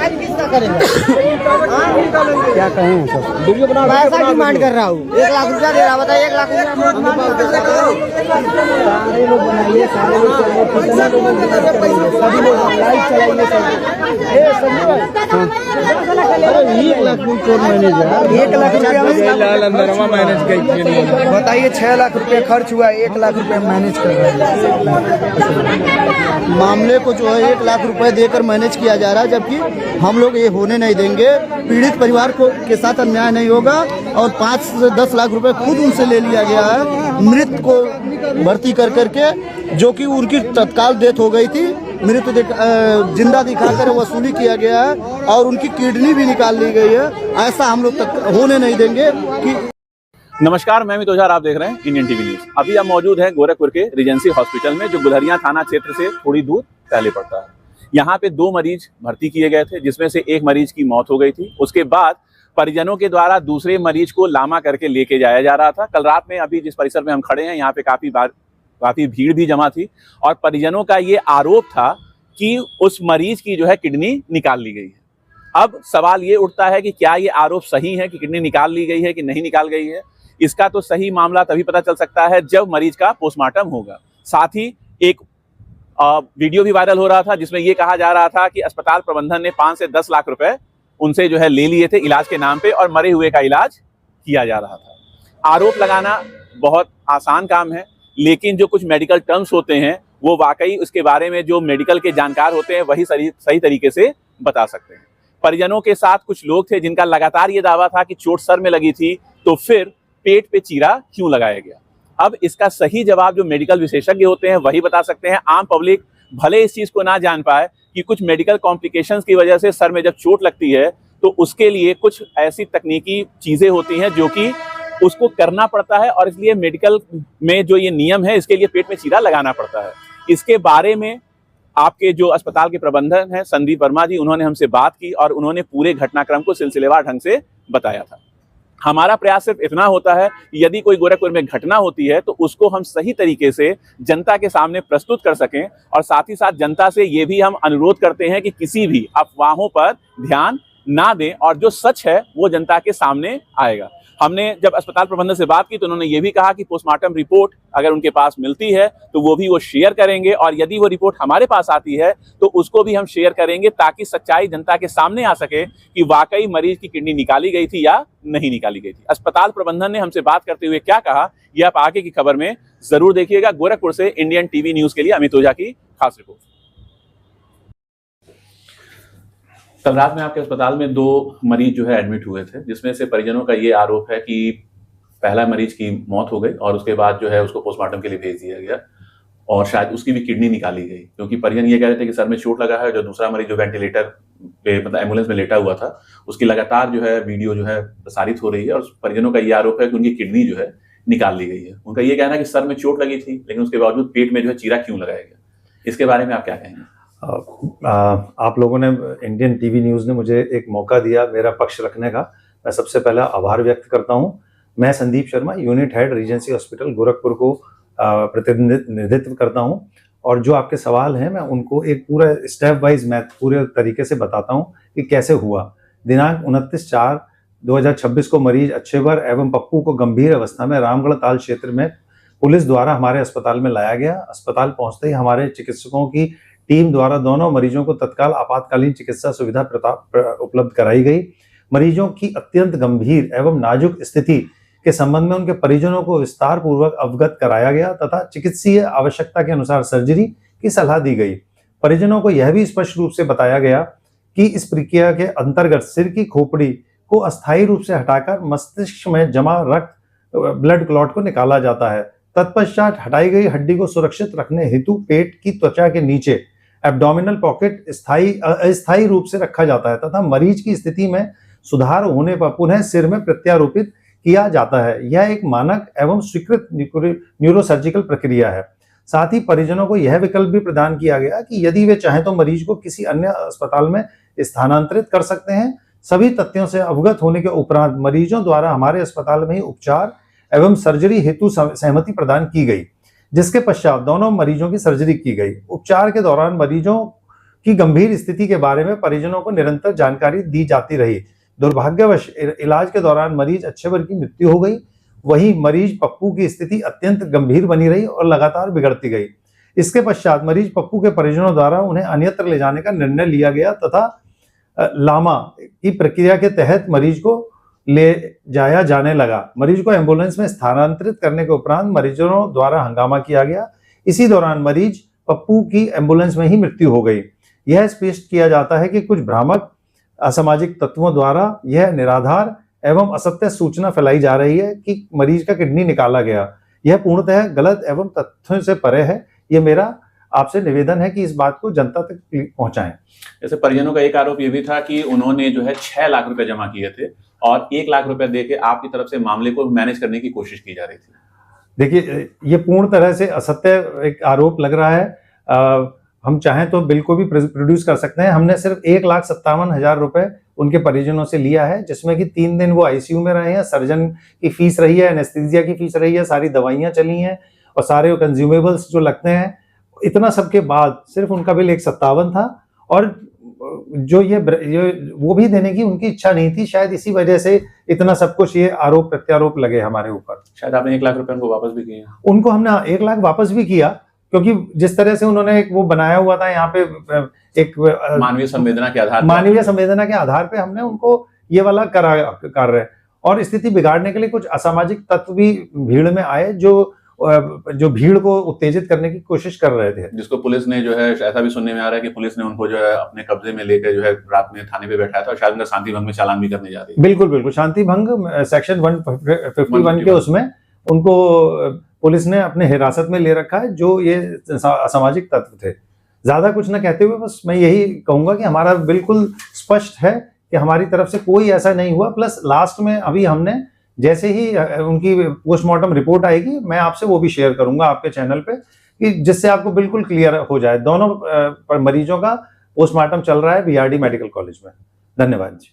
इलाज किसका करेगा? क्या कहें सब वीडियो बना पैसा डिमांड कर रहा हूँ, 1 लाख रुपया दे रहा, बताइए 1 लाख रुपया सारे लोग बनाइए, सारे लोग चलाइए, कितना लोग सभी लोग लाइव चलाइए अरे 1 लाख कौन मैनेज 1 लाख रुपया मैनेज बताइए 6 लाख रुपया खर्च हुआ, 1 लाख रुपया मैनेज कर रहे हैं। मामले को जो है 1 लाख रुपए देकर मैनेज किया जा रहा है, जबकि हम लोग ये होने नहीं देंगे। पीड़ित परिवार को के साथ अन्याय नहीं होगा और 5 से 10 लाख रुपए खुद उनसे ले लिया गया है। मृत को भर्ती कर करके, जो कि उनकी तत्काल डेथ हो गई थी, मृत जिंदा दिखाकर वसूली किया गया है और उनकी किडनी भी निकाल ली गई है। ऐसा हम लोग तक होने नहीं देंगे कि नमस्कार, मैं अमित ओझा, आप देख रहे हैं इंडियन टीवी न्यूज। अभी हम मौजूद हैं गोरखपुर के रीजेंसी हॉस्पिटल में, जो गुलहरिया थाना क्षेत्र से थोड़ी दूर पहले पड़ता है। यहाँ पे 2 मरीज भर्ती किए गए थे, जिसमें से एक मरीज की मौत हो गई थी। उसके बाद परिजनों के द्वारा दूसरे मरीज को लामा करके लेके जाया जा रहा था। कल रात में अभी जिस परिसर में हम खड़े हैं, यहाँ पे काफी भीड़ भी जमा थी और परिजनों का ये आरोप था कि उस मरीज की जो है किडनी निकाल ली गई है। अब सवाल ये उठता है कि क्या ये आरोप सही है कि किडनी निकाल ली गई है कि नहीं निकाल गई है। इसका तो सही मामला तभी पता चल सकता है जब मरीज का पोस्टमार्टम होगा। साथ ही एक वीडियो भी वायरल हो रहा था, जिसमें ये कहा जा रहा था कि अस्पताल प्रबंधन ने 5 से 10 लाख रुपए उनसे जो है ले लिए थे इलाज के नाम पे और मरे हुए का इलाज किया जा रहा था। आरोप लगाना बहुत आसान काम है, लेकिन जो कुछ मेडिकल टर्म्स होते हैं वो वाकई उसके बारे में जो मेडिकल के जानकार होते हैं वही सही तरीके से बता सकते हैं। परिजनों के साथ कुछ लोग थे जिनका लगातार ये दावा था कि चोट सर में लगी थी, तो फिर पेट पे चीरा क्यों लगाया गया। अब इसका सही जवाब जो मेडिकल विशेषज्ञ होते हैं वही बता सकते हैं। आम पब्लिक भले इस चीज को ना जान पाए कि कुछ मेडिकल कॉम्प्लिकेशंस की वजह से सर में जब चोट लगती है तो उसके लिए कुछ ऐसी तकनीकी चीजें होती हैं जो कि उसको करना पड़ता है, और इसलिए मेडिकल में जो ये नियम है इसके लिए पेट में चीरा लगाना पड़ता है। इसके बारे में आपके जो अस्पताल के प्रबंधन है संदीप वर्मा जी, उन्होंने हमसे बात की और उन्होंने पूरे घटनाक्रम को सिलसिलेवार ढंग से बताया था। हमारा प्रयास सिर्फ इतना होता है, यदि कोई गोरखपुर में घटना होती है तो उसको हम सही तरीके से जनता के सामने प्रस्तुत कर सकें, और साथ ही साथ जनता से ये भी हम अनुरोध करते हैं कि किसी भी अफवाहों पर ध्यान ना दें और जो सच है वो जनता के सामने आएगा। हमने जब अस्पताल प्रबंधन से बात की तो उन्होंने ये भी कहा कि पोस्टमार्टम रिपोर्ट अगर उनके पास मिलती है तो वो शेयर करेंगे, और यदि वो रिपोर्ट हमारे पास आती है तो उसको भी हम शेयर करेंगे, ताकि सच्चाई जनता के सामने आ सके कि वाकई मरीज की किडनी निकाली गई थी या नहीं निकाली गई थी। अस्पताल प्रबंधन ने हमसे बात करते हुए क्या कहा, यह आप आगे की खबर में जरूर देखिएगा। गोरखपुर से इंडियन टीवी न्यूज के लिए अमित ओझा की खास रिपोर्ट। कल रात में आपके अस्पताल में 2 मरीज जो है एडमिट हुए थे, जिसमें से परिजनों का ये आरोप है कि पहला मरीज की मौत हो गई और उसके बाद जो है उसको पोस्टमार्टम के लिए भेज दिया गया और शायद उसकी भी किडनी निकाली गई, क्योंकि परिजन ये कह रहे थे कि सर में चोट लगा है। जो दूसरा मरीज जो वेंटिलेटर पे मतलब एम्बुलेंस में लेटा हुआ था, उसकी लगातार जो है वीडियो जो है प्रसारित हो रही है और परिजनों का ये आरोप है कि उनकी किडनी जो है निकाल ली गई है। उनका ये कहना है कि सर में चोट लगी थी, लेकिन उसके बावजूद पेट में जो है चीरा क्यों लगाया गया। इसके बारे में आप क्या कहेंगे? आप लोगों ने, इंडियन टीवी न्यूज़ ने मुझे एक मौका दिया मेरा पक्ष रखने का। मैं सबसे पहला आभार व्यक्त करता हूं। मैं Sandeep Sharma, unit head Regency hospital Gorakhpur को प्रतिनिधित्व करता हूं, और जो आपके सवाल हैं मैं उनको एक पूरा स्टेप वाइज मैं पूरे तरीके से बताता हूं कि कैसे हुआ। दिनांक 29/4/2026 को मरीज अच्छेवर एवं पप्पू को गंभीर अवस्था में रामगढ़ ताल क्षेत्र में पुलिस द्वारा हमारे अस्पताल में लाया गया। अस्पताल पहुंचते ही हमारे चिकित्सकों की टीम द्वारा दोनों मरीजों को तत्काल आपातकालीन चिकित्सा सुविधा उपलब्ध कराई गई। मरीजों की अत्यंत गंभीर एवं नाजुक स्थिति के संबंध में उनके परिजनों को विस्तार पूर्वक अवगत कराया गया तथा चिकित्सीय आवश्यकता के अनुसार सर्जरी की सलाह दी गई। परिजनों को यह भी स्पष्ट रूप से बताया गया कि इस प्रक्रिया के अंतर्गत सिर की खोपड़ी को अस्थायी रूप से हटाकर मस्तिष्क में जमा रक्त ब्लड क्लॉट को निकाला जाता है। तत्पश्चात हटाई गई हड्डी को सुरक्षित रखने हेतु पेट की त्वचा के नीचे एब्डोमिनल पॉकेट अस्थायी रूप से रखा जाता है तथा मरीज की स्थिति में सुधार होने पर पुनः सिर में प्रत्यारोपित किया जाता है। यह एक मानक एवं स्वीकृत न्यूरोसर्जिकल प्रक्रिया है। साथ ही परिजनों को यह विकल्प भी प्रदान किया गया कि यदि वे चाहें तो मरीज को किसी अन्य अस्पताल में स्थानांतरित कर सकते हैं। सभी तथ्यों से अवगत होने के उपरांत मरीजों द्वारा हमारे अस्पताल में ही उपचार एवं सर्जरी हेतु सहमति प्रदान की गई, जिसके पश्चात दोनों मरीजों की सर्जरी की गई। उपचार के दौरान मरीजों की गंभीर स्थिति के बारे में परिजनों को निरंतर जानकारी दी जाती रही। दुर्भाग्यवश इलाज के दौरान मरीज अच्छेवर की मृत्यु हो गई। वहीं मरीज पप्पू की स्थिति अत्यंत गंभीर बनी रही और लगातार बिगड़ती गई। इसके पश्चात मरीज पप्पू के परिजनों द्वारा उन्हें अन्यत्र ले जाने का निर्णय लिया गया तथा लामा की प्रक्रिया के तहत मरीज को ले जाया जाने लगा। मरीज को एम्बुलेंस में स्थानांतरित करने के उपरांत मरीजों द्वारा हंगामा किया गया। इसी दौरान मरीज पप्पू की एम्बुलेंस में ही मृत्यु हो गई। यह स्पष्ट किया जाता है कि कुछ भ्रामक असामाजिक तत्वों द्वारा यह निराधार एवं असत्य सूचना फैलाई जा रही है कि मरीज का किडनी निकाला गया। यह पूर्णतः गलत एवं तथ्यों से परे है। ये मेरा आपसे निवेदन है कि इस बात को जनता तक पहुंचाएं। जैसे परिजनों का एक आरोप ये भी था कि उन्होंने जो है 6 लाख रुपए जमा किए थे और 1 लाख रुपए देके आपकी तरफ से मामले को मैनेज करने की कोशिश की जा रही थी। देखिए, ये पूर्ण तरह से असत्य एक आरोप लग रहा है। हम चाहें तो बिल को भी प्रोड्यूस कर सकते हैं। हमने सिर्फ 1,57,000 रुपए उनके परिजनों से लिया है, जिसमें कि 3 दिन वो आईसीयू में रहे हैं, सर्जन की फीस रही है, एनेस्थीसिया की फीस रही है, सारी दवाइयां चली हैं और सारे कंज्यूमेबल्स जो लगते हैं। इतना सबके बाद सिर्फ उनका बिल 157 था और जो ये वो भी देने की उनकी इच्छा नहीं थी। शायद इसी वजह से इतना सब कुछ ये आरोप प्रत्यारोप लगे हमारे ऊपर। शायद आपने 1 लाख रुपए उनको वापस भी किए। उनको हमने 1 लाख वापस भी किया, क्योंकि जिस तरह से उन्होंने एक वो बनाया हुआ था यहाँ पे एक मानवीय संवेदना के आधार पे हमने उनको ये वाला कार्य और स्थिति बिगाड़ने के लिए कुछ असामाजिक तत्व भी भीड़ में आए जो भीड़ को उत्तेजित करने की कोशिश कर रहे थे, जिसको पुलिस ने जो है ऐसा भी सुनने में आ रहा है कि पुलिस ने उनको जो है अपने कब्जे में लेकर जो है रात में थाने पे बैठाया था और शायद उनका शांति भंग में चालान भी करने जा रही है। बिल्कुल शांति भंग सेक्शन 151 के उसमें उनको पुलिस ने अपने हिरासत में ले रखा है, जो ये असामाजिक तत्व थे। ज्यादा कुछ न कहते हुए बस मैं यही कहूंगा कि हमारा बिल्कुल स्पष्ट है कि हमारी तरफ से कोई ऐसा नहीं हुआ। प्लस लास्ट में अभी हमने जैसे ही उनकी पोस्टमार्टम रिपोर्ट आएगी, मैं आपसे वो भी शेयर करूंगा आपके चैनल पे, कि जिससे आपको बिल्कुल क्लियर हो जाए। दोनों मरीजों का पोस्टमार्टम चल रहा है बीआरडी मेडिकल कॉलेज में। धन्यवाद जी।